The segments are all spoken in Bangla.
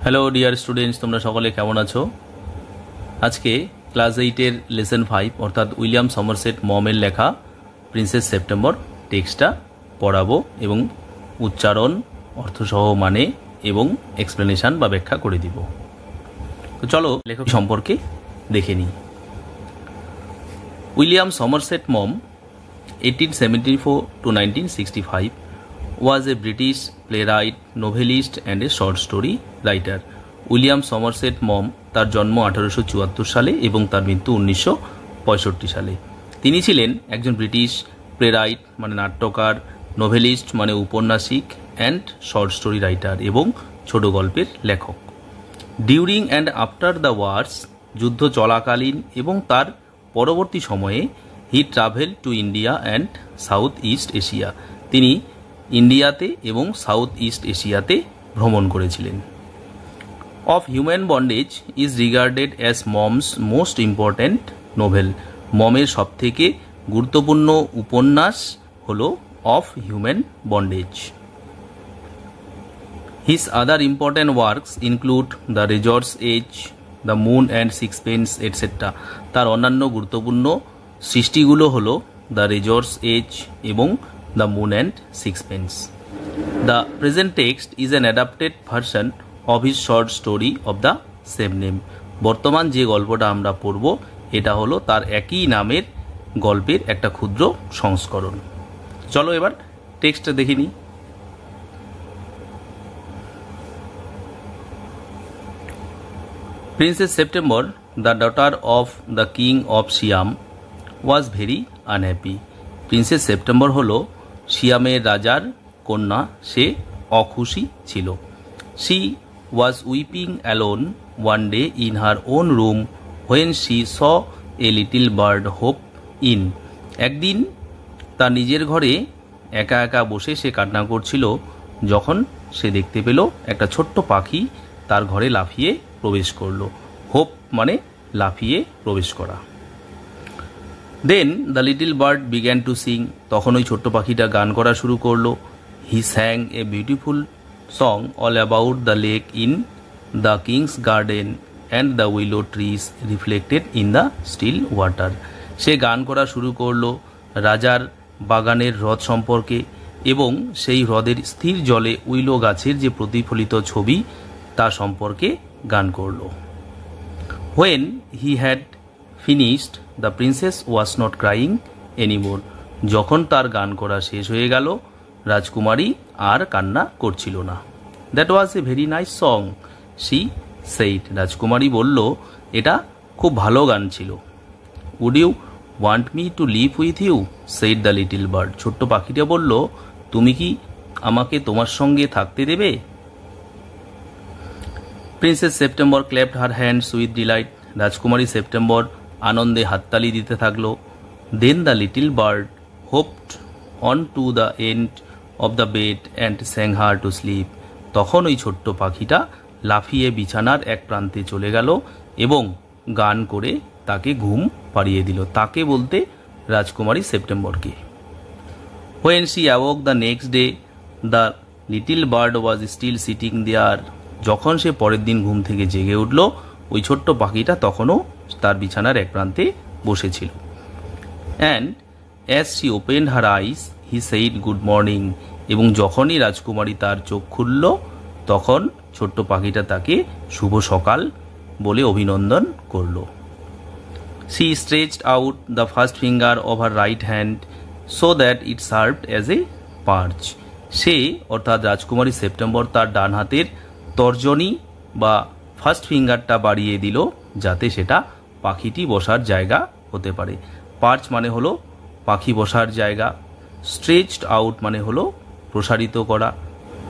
হ্যালো ডিয়ার স্টুডেন্টস, তোমরা সকলে কেমন আছো? আজকে ক্লাস 8-এর লেসন 5 অর্থাৎ উইলিয়াম সমারসেট মমের লেখা প্রিন্সেস সেপ্টেম্বর টেক্সটটা পড়াবো এবং উচ্চারণ, অর্থসহ মানে এবং এক্সপ্লেনেশন বা ব্যাখ্যা করে দিব। তো চলো লেখক সম্পর্কে দেখে নিই। William Somerset Maugham 1874 to 1965 was a British playwright, novelist and a short story writer. William Somerset Maugham তার জন্ম 1874 সালে এবং তার মৃত্যু 1965 সালে। তিনি ছিলেন একজন ব্রিটিশ প্লেরাইট মানে নাট্যকার, নোভেলিস্ট মানে উপন্যাসিক অ্যান্ড শর্ট স্টোরি রাইটার এবং ছোট গল্পের লেখক। During and after the wars, যুদ্ধ চলাকালীন এবং তার পরবর্তী সময়ে he travel to India and south east Asia, তিনি ইন্ডিয়াতে এবং সাউথ ইস্ট এশিয়াতে ভ্রমণ করেছিলেন। Of human bondage is regarded as Maugham's most important novel, মমের সবথেকে গুরুত্বপূর্ণ উপন্যাস হল of human bondage. His other important works include the razor's edge, the moon and সিক্সপেন্স etcetera. তার অন্যান্য গুরুত্বপূর্ণ সৃষ্টিগুলো হল দ্য রেজর্স এজ এবং the moon and sixpence. The present text is an adapted version of his short story of the same name. বর্তমান যে গল্পটা আমরা পড়ব এটা হলো তার একই নামের গল্পের একটা ক্ষুদ্র সংস্করণ। চলো এবার টেক্সটটা দেখে নিই। Princess September, the daughter of the king of Siam, was very unhappy. Princess September হলো সিয়ামের রাজার কন্যা, সে অখুশি ছিল। She was weeping alone one day in her own room when she saw a little bird hope in. একদিন তার নিজের ঘরে একা একা বসে সে কান্না করছিল যখন সে দেখতে পেল একটা ছোট্ট পাখি তার ঘরে লাফিয়ে প্রবেশ করলো। হোপ মানে লাফিয়ে প্রবেশ করা। Then the little bird began to sing, তখন ওই ছোট্ট পাখিটা গান করা শুরু করলো। He sang a beautiful song all about the lake in the king's garden and the willow trees reflected in the still water. সে গান করা শুরু করলো রাজার বাগানের হ্রদ সম্পর্কে এবং সেই হ্রদের স্থির জলে উইলো গাছের যে প্রতিফলিত ছবি তা সম্পর্কে গান করলো। When he had finished, the princess was not crying anymore. যখন তার গান করা শেষ হয়ে গেল রাজকুমারী আর কান্না করছিল না। That was a very nice song, she said. রাজকুমারী বলল এটা খুব ভালো গান ছিল। Would you want me to live with you, said the little bird. ছোট্ট পাখিটা বলল তুমি কি আমাকে তোমার সঙ্গে থাকতে দেবে? Princess September clapped her hands with delight. রাজকুমারী সেপ্টেম্বর আনন্দে হাততালি দিতে থাকলো। Then the little bird hopped on to the end of the bed and sang her to sleep. তখন ওই ছোট্ট পাখিটা লাফিয়ে বিছানার এক প্রান্তে চলে গেল এবং গান করে তাকে ঘুম পাড়িয়ে দিল। তাকে বলতে রাজকুমারী সেপ্টেম্বরকে। When she awoke the next day, the little bird was still sitting there. যখন সে পরের দিন ঘুম থেকে জেগে উঠল ওই ছোট্ট পাখিটা তখনও তার বিছানার এক প্রান্তে বসেছিল। And as she opened her eyes he said good morning. এবং যখনই রাজকুমারী তার চোখ খুলল তখন ছোট্ট পাখিটা তাকে শুভ সকাল বলে অভিনন্দন করল। She stretched out the first finger of her right hand so that it served as a perch. সে অর্থাৎ রাজকুমারী সেপ্টেম্বর তার ডান হাতের তর্জনী বা ফার্স্ট ফিঙ্গারটা বাড়িয়ে দিল যাতে সেটা পাখিটি বসার জায়গা হতে পারে। পার্চ মানে হলো পাখি বসার জায়গা, স্ট্রেচড আউট মানে হলো প্রসারিত করা,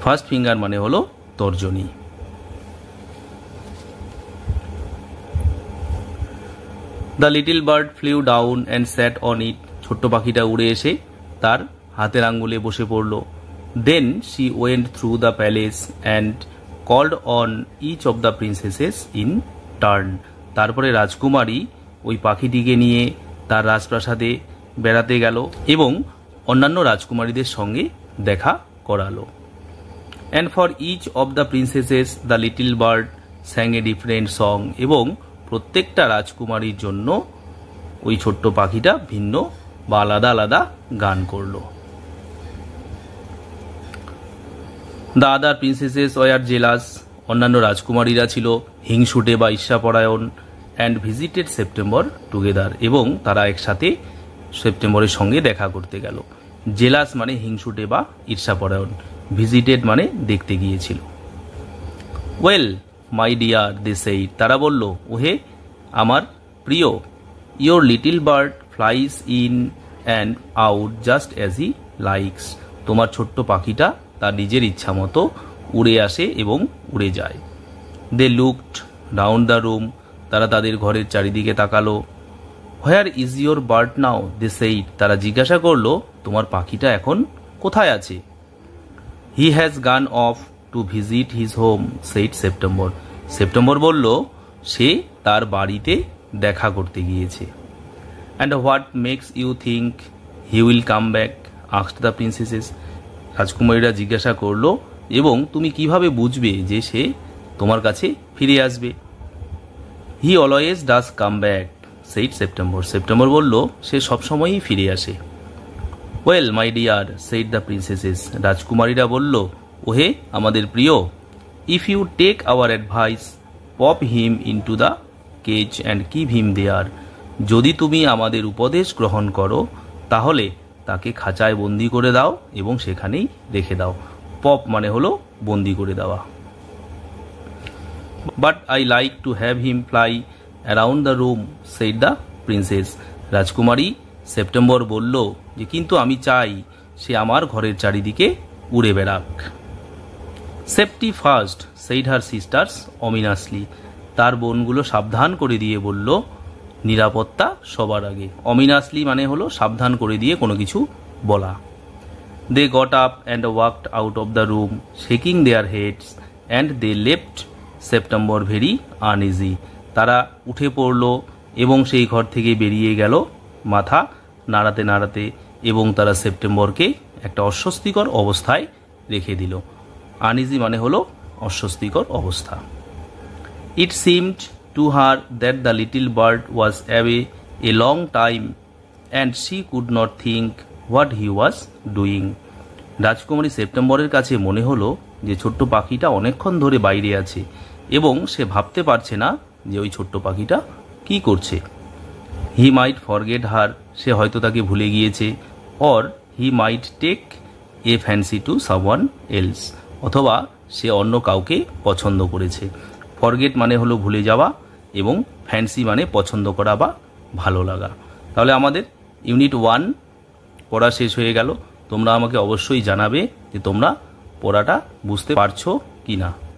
ফার্স্ট ফিঙ্গার মানে হলো তর্জনী। The little bird flew down and sat on it. ছোট্ট পাখিটা উড়ে এসে তার হাতের আঙ্গুলে বসে পড়ল। Then she went through the palace and called on each of the princesses in turn. তারপরে রাজকুমারী ওই পাখিটিকে নিয়ে তার রাজপ্রাসাদে বেড়াতে গেল এবং অন্যান্য রাজকুমারীদের সঙ্গে দেখা করালো। And for each of the princesses the little bird sang a different song, এবং প্রত্যেকটা রাজকুমারীর জন্য ওই ছোট্ট পাখিটা ভিন্ন বা আলাদা আলাদা গান করলো। The other princesses were jealous, অন্যান্য রাজকুমারীরা ছিল হিংসুটে বা ঈর্ষাপরায়ণ, অ্যান্ড ভিজিটেড সেপ্টেম্বর টুগেদার, এবং তারা একসাথে সেপ্টেম্বরের সঙ্গে দেখা করতে গেল। জেলাস মানে হিংসুটে বা ঈর্ষাপরায়ণ, ভিজিটেড মানে দেখতে গিয়েছিল। Well my dear they said, তারা বলল, ওহে আমার প্রিয়, your little bird flies in and out just as he likes, তোমার ছোট্ট পাখিটা তার নিজের ইচ্ছা মতো উড়ে আসে এবং উড়ে যায়। They looked round the room, তারা তাদের ঘরের চারিদিকে তাকালো। Where is your bird now they said, তারা জিজ্ঞাসা করলো, তোমার পাখিটা এখন কোথায় আছে? He has gone off to visit his home said September, September বলল, সে তার বাড়িতে দেখা করতে গিয়েছে। And what makes you think he will come back asked the princesses, রাজকুমারীরা জিজ্ঞাসা করলো, এবং তুমি কিভাবে বুঝবে যে সে তোমার কাছে ফিরে আসবে? He always does come back said September, September বলল, সে সবসময়ই ফিরে আসে। Well my dear said the princesses, রাজকুমারীরা বলল, ওহে আমাদের প্রিয়, if you take our advice pop him into the cage and keep him there, যদি তুমি আমাদের উপদেশ গ্রহণ করো তাহলে তাকে খাঁচায় বন্দি করে দাও এবং সেখানেই রেখে দাও। পপ মানে হলো বন্দি করে দেওয়া। But I like to have him fly around the room said the princess, রাজকুমারী সেপ্টেম্বর বলল যে কিন্তু আমি চাই সে আমার ঘরের চারিদিকে উড়ে বেড়াক। সেফটি ফার্স্ট সেইড হার সিস্টার্স অমিনাসলি, তার বোনগুলো সাবধান করে দিয়ে বলল, নিরাপত্তা সবার আগে। অমিনাসলি মানে হলো সাবধান করে দিয়ে কোনো কিছু বলা। They got up and walked out of the room shaking their heads and they left September very uneasy, তারা উঠে পড়ল এবং সেই ঘর থেকে বেরিয়ে গেল মাথা নাড়াতে নাড়াতে, এবং তারা সেপ্টেম্বরকে একটা অস্বস্তিকর অবস্থায় রেখে দিল। আনইজি মানে হলো অস্বস্তিকর অবস্থা। ইট seemed to her that the little bird was away a long time and she could not think what he was doing, রাজকুমারী সেপ্টেম্বরের কাছে মনে হলো যে ছোট্ট পাখিটা অনেকক্ষণ ধরে বাইরে আছে এবং সে ভাবতে পারছে না যে ওই ছোট্ট পাখিটা কি করছে। হি মাইট ফরগেট হার, সে হয়তো তাকে ভুলে গিয়েছে। Or he might take a fancy to someone else, অথবা সে অন্য কাউকে পছন্দ করেছে। ফরগেট মানে হলো ভুলে যাওয়া এবং ফ্যান্সি মানে পছন্দ করা বা ভালো লাগা। তাহলে আমাদের ইউনিট 1 পড়া শেষ হয়ে গেল। তোমরা আমাকে অবশ্যই জানাবে যে তোমরা পড়াটা বুঝতে পারছো কি না।